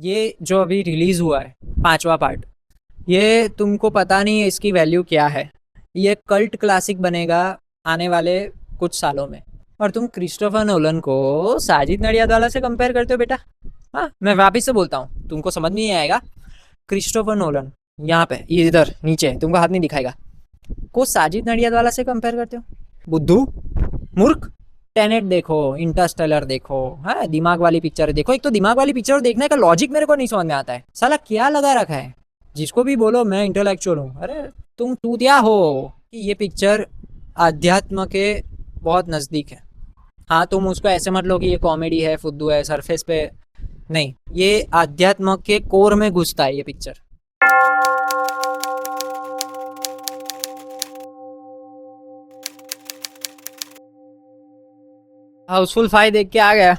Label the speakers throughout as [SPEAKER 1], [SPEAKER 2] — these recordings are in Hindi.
[SPEAKER 1] ये जो अभी रिलीज हुआ है पांचवा पार्ट, ये तुमको पता नहीं है इसकी वैल्यू क्या है। ये कल्ट क्लासिक बनेगा आने वाले कुछ सालों में। और तुम क्रिस्टोफर नोलन को साजिद नडियादवाला से कंपेयर करते हो बेटा। हाँ, मैं वापिस से बोलता हूँ, तुमको समझ नहीं आएगा। क्रिस्टोफर नोलन, यहाँ पे ये इधर नीचे तुमको हाथ नहीं दिखाएगा, को साजिद नडियादवाला से कंपेयर करते हो। बुद्धू, मूर्ख। टेनेट देखो, इंटरस्टेलर देखो, हाँ दिमाग वाली पिक्चर देखो। एक तो दिमाग वाली पिक्चर देखने का लॉजिक मेरे को नहीं समझ में आता है। साला क्या लगा रखा है, जिसको भी बोलो मैं इंटेलेक्चुअल हूँ। अरे तुम टूतिया हो कि ये पिक्चर अध्यात्म के बहुत नज़दीक है। हाँ, तुम उसको ऐसे मत लो कि ये कॉमेडी है, फुद्दू है, सरफेस पे नहीं। ये अध्यात्म के कोर में घुसता है ये पिक्चर। हाउसफुल 5 देख के आ गया।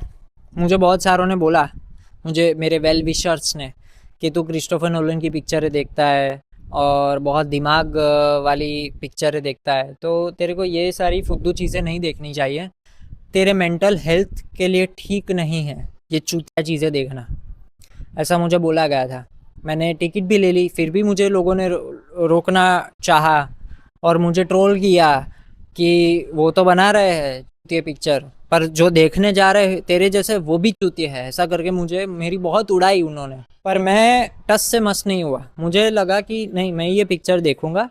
[SPEAKER 1] मुझे बहुत सारों ने बोला, मुझे मेरे वेल विशर्स ने, कि तू क्रिस्टोफर नोलन की पिक्चरें देखता है और बहुत दिमाग वाली पिक्चरें देखता है, तो तेरे को ये सारी फुद्दू चीज़ें नहीं देखनी चाहिए। तेरे मेंटल हेल्थ के लिए ठीक नहीं है ये चूतिया चीज़ें देखना। ऐसा मुझे बोला गया था। मैंने टिकट भी ले ली, फिर भी मुझे लोगों ने रोकना चाहा और मुझे ट्रोल किया कि वो तो बना रहे हैं चूतिया पिक्चर, पर जो देखने जा रहे तेरे जैसे वो भी चूतिया है। ऐसा करके मुझे मेरी बहुत उड़ाई उन्होंने, पर मैं टस से मस नहीं हुआ। मुझे लगा कि नहीं, मैं ये पिक्चर देखूंगा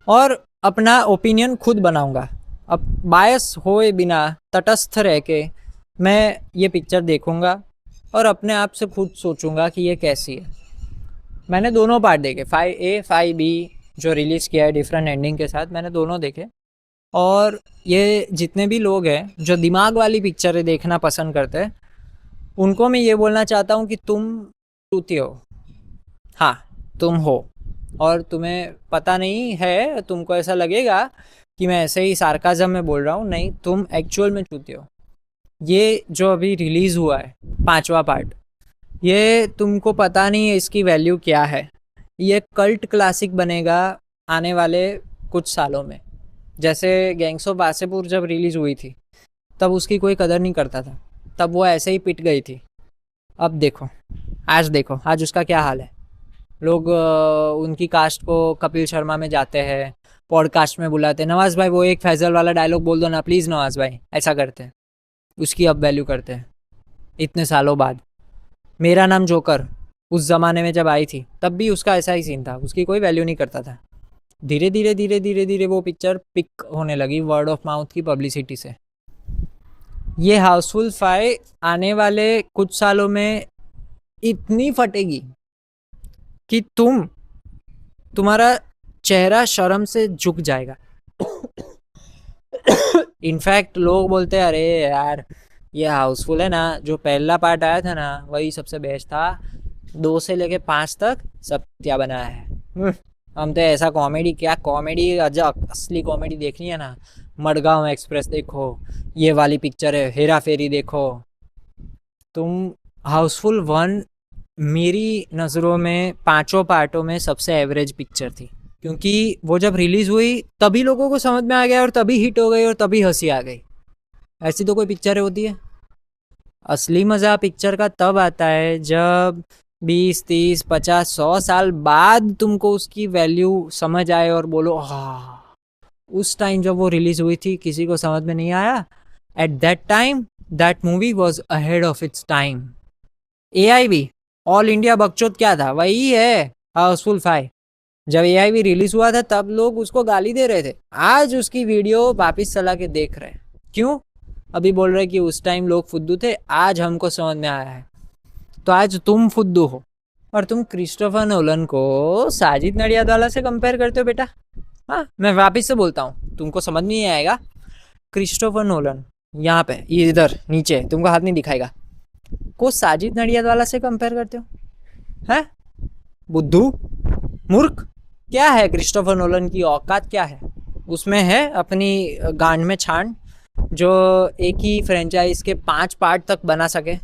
[SPEAKER 1] और अपना ओपिनियन खुद बनाऊंगा। अब बायस होए बिना तटस्थ रह के मैं ये पिक्चर देखूंगा और अपने आप से खुद सोचूंगा कि ये कैसी है। मैंने दोनों पार्ट देखे, 5A 5B जो रिलीज़ किया है डिफरेंट एंडिंग के साथ, मैंने दोनों देखे। और ये जितने भी लोग हैं जो दिमाग वाली पिक्चरें देखना पसंद करते हैं, उनको मैं ये बोलना चाहता हूँ कि तुम टूते हो। हाँ, तुम हो, और तुम्हें पता नहीं है। तुमको ऐसा लगेगा कि मैं ऐसे ही सार्काज़म में बोल रहा हूँ, नहीं, तुम एक्चुअल में टूते हो। ये जो अभी रिलीज़ हुआ है पांचवा पार्ट, ये तुमको पता नहीं है इसकी वैल्यू क्या है। ये कल्ट क्लासिक बनेगा आने वाले कुछ सालों में। जैसे गैंग्स ऑफ वासेपुर जब रिलीज़ हुई थी, तब उसकी कोई कदर नहीं करता था, तब वो ऐसे ही पिट गई थी। अब देखो, आज उसका क्या हाल है। लोग उनकी कास्ट को कपिल शर्मा में जाते हैं, पॉडकास्ट में बुलाते हैं, नवाज भाई वो एक फैजल वाला डायलॉग बोल दो ना प्लीज़ नवाज भाई, ऐसा करते हैं। उसकी अब वैल्यू करते हैं इतने सालों बाद। मेरा नाम जोकर उस ज़माने में जब आई थी, तब भी उसका ऐसा ही सीन था, उसकी कोई वैल्यू नहीं करता था। धीरे धीरे धीरे धीरे धीरे वो पिक्चर पिक होने लगी वर्ड ऑफ माउथ की पब्लिसिटी से। ये हाउसफुल 5 आने वाले कुछ सालों में इतनी फटेगी कि तुम्हारा चेहरा शर्म से झुक जाएगा। इनफैक्ट लोग बोलते हैं, अरे यार ये हाउसफुल है ना, जो पहला पार्ट आया था ना वही सबसे बेस्ट था, 2 से लेके 5 तक सब क्या बनाया है। हम तो ऐसा कॉमेडी, क्या कॉमेडी, असली कॉमेडी देखनी है ना, मडगांव एक्सप्रेस देखो, ये वाली पिक्चर है हेरा फेरी देखो तुम। हाउसफुल 1 मेरी नज़रों में पांचों पार्टों में सबसे एवरेज पिक्चर थी, क्योंकि वो जब रिलीज़ हुई तभी लोगों को समझ में आ गया और तभी हिट हो गई और तभी हंसी आ गई। ऐसी तो कोई पिक्चर होती है। असली मज़ा पिक्चर का तब आता है जब 20, 30, 50, 100 साल बाद तुमको उसकी वैल्यू समझ आए और बोलो हाँ, उस टाइम जब वो रिलीज हुई थी किसी को समझ में नहीं आया। At that time that movie was ahead of its time. AIB all India Bakchod क्या था, वही है हाउसफुल 5। जब AIB रिलीज हुआ था तब लोग उसको गाली दे रहे थे, आज उसकी वीडियो वापिस चला के देख रहे हैं। क्यों? अभी बोल रहे कि उस टाइम लोग फुद्दू थे, आज हमको समझ में आया है। तो आज तुम फुद्दू हो और तुम क्रिस्टोफर नोलन को साजिद नडियादवाला से कंपेयर करते हो बेटा। हाँ, मैं वापिस से बोलता हूँ, तुमको समझ नहीं आएगा। क्रिस्टोफर नोलन, यहाँ पे ये इधर नीचे तुमको हाथ नहीं दिखाएगा, को साजिद नडियादवाला से कंपेयर करते हो। हैं बुद्धू, मूर्ख। क्या है क्रिस्टोफर नोलन की औकात, क्या है उसमें है अपनी गांड में छान, जो एक ही फ्रेंचाइज के 5 पार्ट तक बना सके।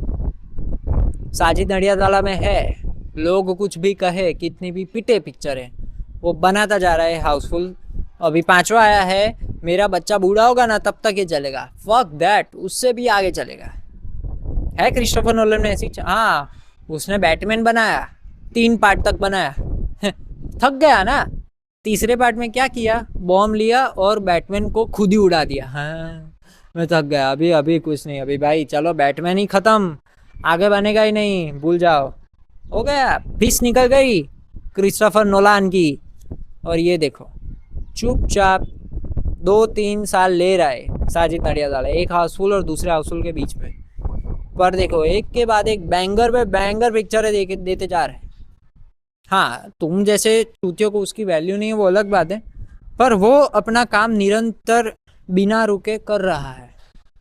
[SPEAKER 1] साजिद नडियादवाला में है, लोग कुछ भी कहे, कितनी भी पिटे पिक्चर है, वो बनाता जा रहा है हाउसफुल। अभी 5वां आया है, मेरा बच्चा बूढ़ा होगा ना तब तक ये चलेगा। फक दैट, उससे भी आगे चलेगा। है क्रिस्टोफर नोलन में ऐसी, हाँ उसने बैटमैन बनाया, 3 पार्ट तक बनाया, थक गया ना। तीसरे पार्ट में क्या किया, बॉम्ब लिया और बैटमैन को खुद ही उड़ा दिया। हाँ, मैं थक गया, अभी अभी कुछ नहीं, अभी भाई चलो बैटमैन ही खत्म, आगे बनेगा ही नहीं, भूल जाओ, हो गया, फीस निकल गई क्रिस्टोफर नोलान की। और ये देखो चुपचाप 2-3 साल ले रहा है साजिद नडियादवाला, एक हाउसफुल और दूसरे हाउसफुल के बीच में, पर देखो एक के बाद एक बैंगर पे बैंगर पिक्चरें देते जा रहे हैं। हाँ, तुम जैसे चूतियों को उसकी वैल्यू नहीं है वो अलग बात है, पर वो अपना काम निरंतर बिना रुके कर रहा है,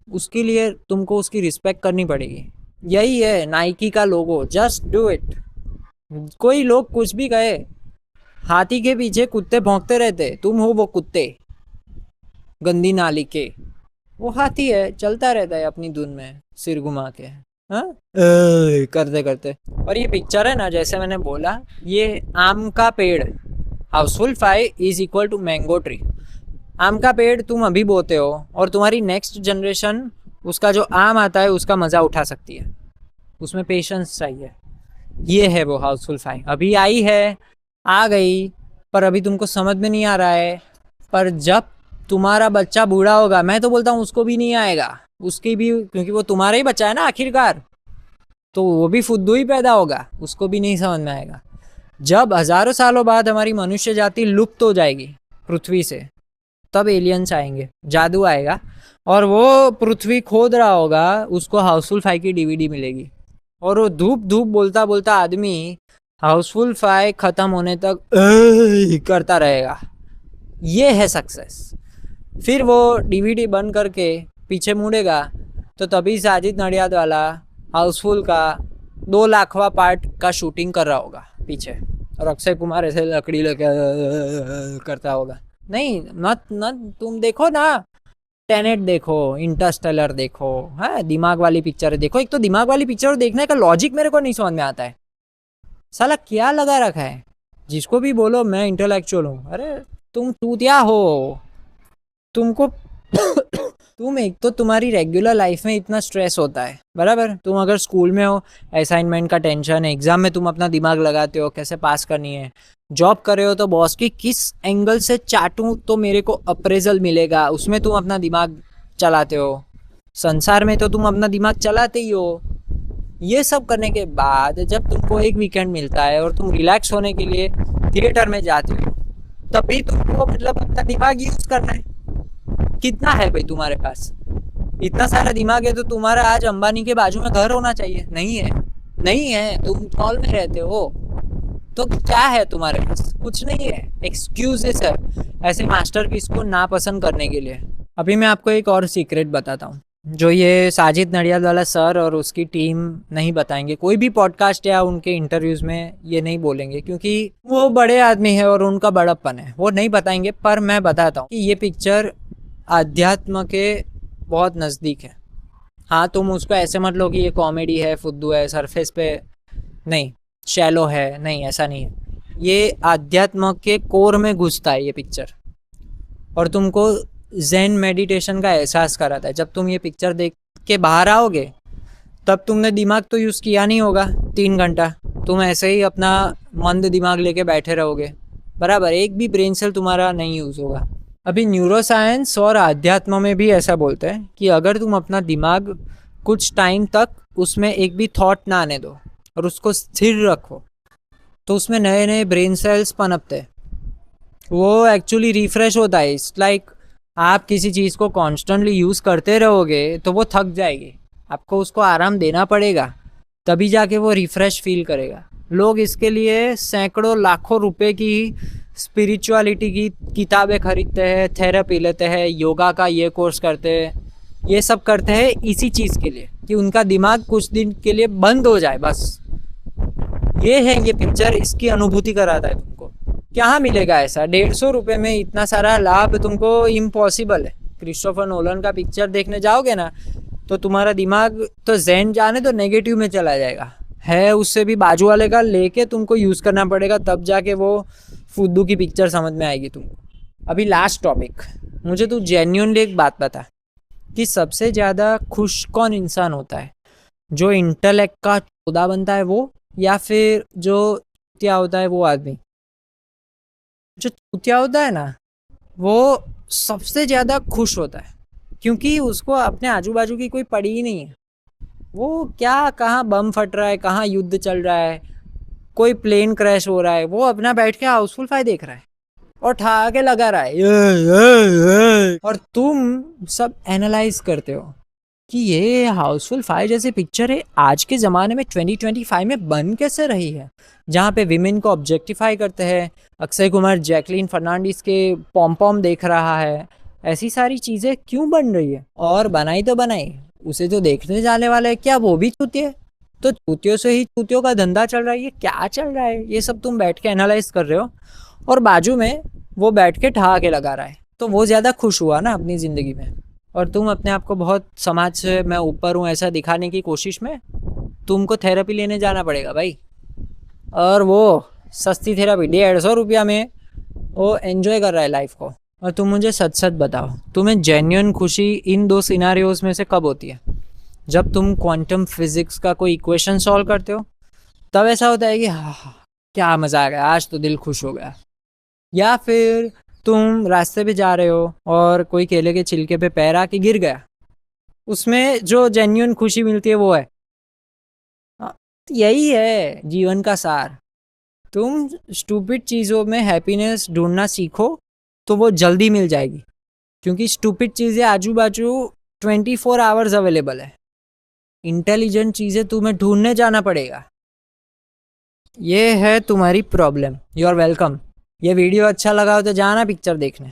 [SPEAKER 1] उसके लिए तुमको उसकी रिस्पेक्ट करनी पड़ेगी। यही है नाइकी का लोगो, जस्ट डू इट। कोई लोग कुछ भी कहे, हाथी के पीछे कुत्ते भौंकते रहते, तुम हो वो कुत्ते गंदी नाली के, वो हाथी है चलता रहता है अपनी धुन में सिर घुमा के, हाँ करते करते। और ये पिक्चर है ना, जैसे मैंने बोला, ये आम का पेड़, Housefull 5 is equal to mango tree. आम का पेड़ तुम अभी बोते हो और तुम्हारी नेक्स्ट जनरेशन उसका जो आम आता है उसका मज़ा उठा सकती है, उसमें पेशेंस चाहिए। ये है वो हाउसफुल 5, अभी आई है, आ गई, पर अभी तुमको समझ में नहीं आ रहा है, पर जब तुम्हारा बच्चा बूढ़ा होगा, मैं तो बोलता हूँ उसको भी नहीं आएगा, उसकी भी, क्योंकि वो तुम्हारा ही बच्चा है ना आखिरकार, तो वो भी फुद्दू ही पैदा होगा, उसको भी नहीं समझ में आएगा। जब हजारों सालों बाद हमारी मनुष्य जाति लुप्त हो जाएगी पृथ्वी से, तब एलियंस आएंगे, जादू आएगा, और वो पृथ्वी खोद रहा होगा, उसको हाउसफुल 5 की डीवीडी मिलेगी, और वो धूप धूप बोलता बोलता आदमी हाउसफुल 5 खत्म होने तक करता रहेगा। ये है सक्सेस। फिर वो डीवीडी बंद करके पीछे मुड़ेगा तो तभी साजिद नडियादवाला हाउसफुल का 2 लाखवां पार्ट का शूटिंग कर रहा होगा पीछे, और अक्षय कुमार ऐसे लकड़ी लेके करता होगा। नहीं, मत तुम देखो ना, टेनेट देखो, इंटरस्टेलर देखो, है दिमाग वाली पिक्चर देखो। एक तो दिमाग वाली पिक्चर देखने का लॉजिक मेरे को नहीं समझ में आता है, साला क्या लगा रखा है, जिसको भी बोलो मैं इंटेलेक्चुअल हूँ, अरे तुम चूतिया हो, तुमको तुम, एक तो तुम्हारी रेगुलर लाइफ में इतना स्ट्रेस होता है, बराबर, तुम अगर स्कूल में हो, असाइनमेंट का टेंशन है, एग्जाम में तुम अपना दिमाग लगाते हो कैसे पास करनी है, जॉब कर रहे हो तो बॉस की किस एंगल से चाटूं तो मेरे को अप्रेजल मिलेगा, उसमें तुम अपना दिमाग चलाते हो, संसार में तो तुम अपना दिमाग चलाते ही हो। ये सब करने के बाद जब तुमको एक वीकेंड मिलता है और तुम रिलैक्स होने के लिए थिएटर में जाते हो, तभी तुमको मतलब अपना दिमाग यूज करना है। कितना है भाई तुम्हारे पास, इतना सारा दिमाग है तो तुम्हारा आज अंबानी के बाजू में घर होना चाहिए, नहीं है, नहीं है, तुम मॉल में रहते हो, तो क्या है तुम्हारे पास, कुछ नहीं है, एक्सक्यूजेस है ऐसे मास्टरपीस को नापसंद करने के लिए। अभी मैं आपको एक और सीक्रेट बताता हूँ, जो ये साजिद नडियादवाला सर और उसकी टीम नहीं बताएंगे, कोई भी पॉडकास्ट या उनके इंटरव्यूज में ये नहीं बोलेंगे, क्योंकि वो बड़े आदमी है और उनका बड़प्पन है, वो नहीं बताएंगे, पर मैं बताता हूँ कि ये पिक्चर अध्यात्म के बहुत नज़दीक है। हाँ, तुम उसको ऐसे मत लो कि ये कॉमेडी है, फुद्दू है, सरफेस पे नहीं, शैलो है, नहीं, ऐसा नहीं है, ये आध्यात्म के कोर में घुसता है ये पिक्चर, और तुमको ज़ेन मेडिटेशन का एहसास कराता है। जब तुम ये पिक्चर देख के बाहर आओगे तब तुमने दिमाग तो यूज़ किया नहीं होगा 3 घंटा, तुम ऐसे ही अपना मंद दिमाग लेके बैठे रहोगे, बराबर, एक भी ब्रेन सेल तुम्हारा नहीं यूज़ होगा। अभी न्यूरोसाइंस और आध्यात्म में भी ऐसा बोलते हैं कि अगर तुम अपना दिमाग कुछ टाइम तक उसमें एक भी थॉट ना आने दो और उसको स्थिर रखो, तो उसमें नए नए ब्रेन सेल्स पनपते, वो एक्चुअली रिफ्रेश होता है। इट्स लाइक आप किसी चीज़ को कॉन्स्टेंटली यूज़ करते रहोगे तो वो थक जाएगी, आपको उसको आराम देना पड़ेगा, तभी जाके वो रिफ्रेश फील करेगा। लोग इसके लिए सैकड़ों लाखों रुपए की स्पिरिचुअलिटी की किताबें खरीदते हैं, थेरेपी लेते हैं, योगा का ये कोर्स करते हैं, ये सब करते हैं इसी चीज़ के लिए कि उनका दिमाग कुछ दिन के लिए बंद हो जाए, बस। ये है ये पिक्चर, इसकी अनुभूति कराता है तुमको। क्या मिलेगा ऐसा 150 रुपये में इतना सारा लाभ, तुमको इम्पॉसिबल है। क्रिस्टोफर नोलन का पिक्चर देखने जाओगे ना तो तुम्हारा दिमाग तो ज़ेन जाने तो नेगेटिव में चला जाएगा, है उससे भी बाजू वाले का लेके तुमको यूज़ करना पड़ेगा, तब जाके वो फुद्दू की पिक्चर समझ में आएगी तुमको। अभी लास्ट टॉपिक, मुझे तू जेन्युइनली एक बात बता कि सबसे ज़्यादा खुश कौन इंसान होता है, जो इंटेलेक्ट का चोदा बनता है वो, या फिर जो चूतिया होता है वो आदमी? जो चूतिया होता है ना, वो सबसे ज़्यादा खुश होता है, क्योंकि उसको अपने आजू बाजू की कोई पड़ी ही नहीं है। वो क्या, कहाँ बम फट रहा है, कहाँ युद्ध चल रहा है, कोई प्लेन क्रैश हो रहा है, वो अपना बैठ के हाउसफुल 5 देख रहा है और ठा के लगा रहा है ये। और तुम सब एनालाइज करते हो कि ये हाउसफुल 5 जैसी पिक्चर है आज के ज़माने में 2025 में बन कैसे रही है, जहाँ पे विमेन को ऑब्जेक्टिफाई करते हैं, अक्षय कुमार जैकलीन फर्नांडिस के पॉम पॉम देख रहा है, ऐसी सारी चीज़ें क्यों बन रही है? और बनाई तो बनाई, उसे जो देखने जाने वाले हैं क्या वो भी चूतिए? तो चूतियों से ही चूतियों का धंधा चल रहा है, ये क्या चल रहा है? ये सब तुम बैठ के एनालाइज कर रहे हो और बाजू में वो बैठ के ठहा के लगा रहा है, तो वो ज़्यादा खुश हुआ ना अपनी ज़िंदगी में। और तुम अपने आप को बहुत समाज से मैं ऊपर हूँ ऐसा दिखाने की कोशिश में तुमको थेरेपी लेने जाना पड़ेगा भाई। और वो सस्ती थेरेपी 150 रुपया में वो एंजॉय कर रहा है लाइफ को। और तुम मुझे सच सच बताओ, तुम्हें जेन्युइन खुशी इन दो सिनारियोज में से कब होती है? जब तुम क्वांटम फिजिक्स का कोई इक्वेशन सॉल्व करते हो, तब ऐसा होता है कि हाँ क्या मज़ा आ गया, आज तो दिल खुश हो गया। या फिर तुम रास्ते पे जा रहे हो और कोई केले के छिलके पे पैर आके गिर गया, उसमें जो जेन्युइन खुशी मिलती है वो है। हाँ, तो यही है जीवन का सार। तुम स्टूपिड चीज़ों में हैप्पीनेस ढूंढना सीखो तो वो जल्दी मिल जाएगी, क्योंकि स्टूपिड चीज़ें आजू बाजू 24 आवर्स अवेलेबल है। इंटेलिजेंट चीज़ें तुम्हें ढूंढने जाना पड़ेगा। ये है तुम्हारी प्रॉब्लम। You are welcome. ये वीडियो अच्छा लगा हो तो जाना पिक्चर देखने।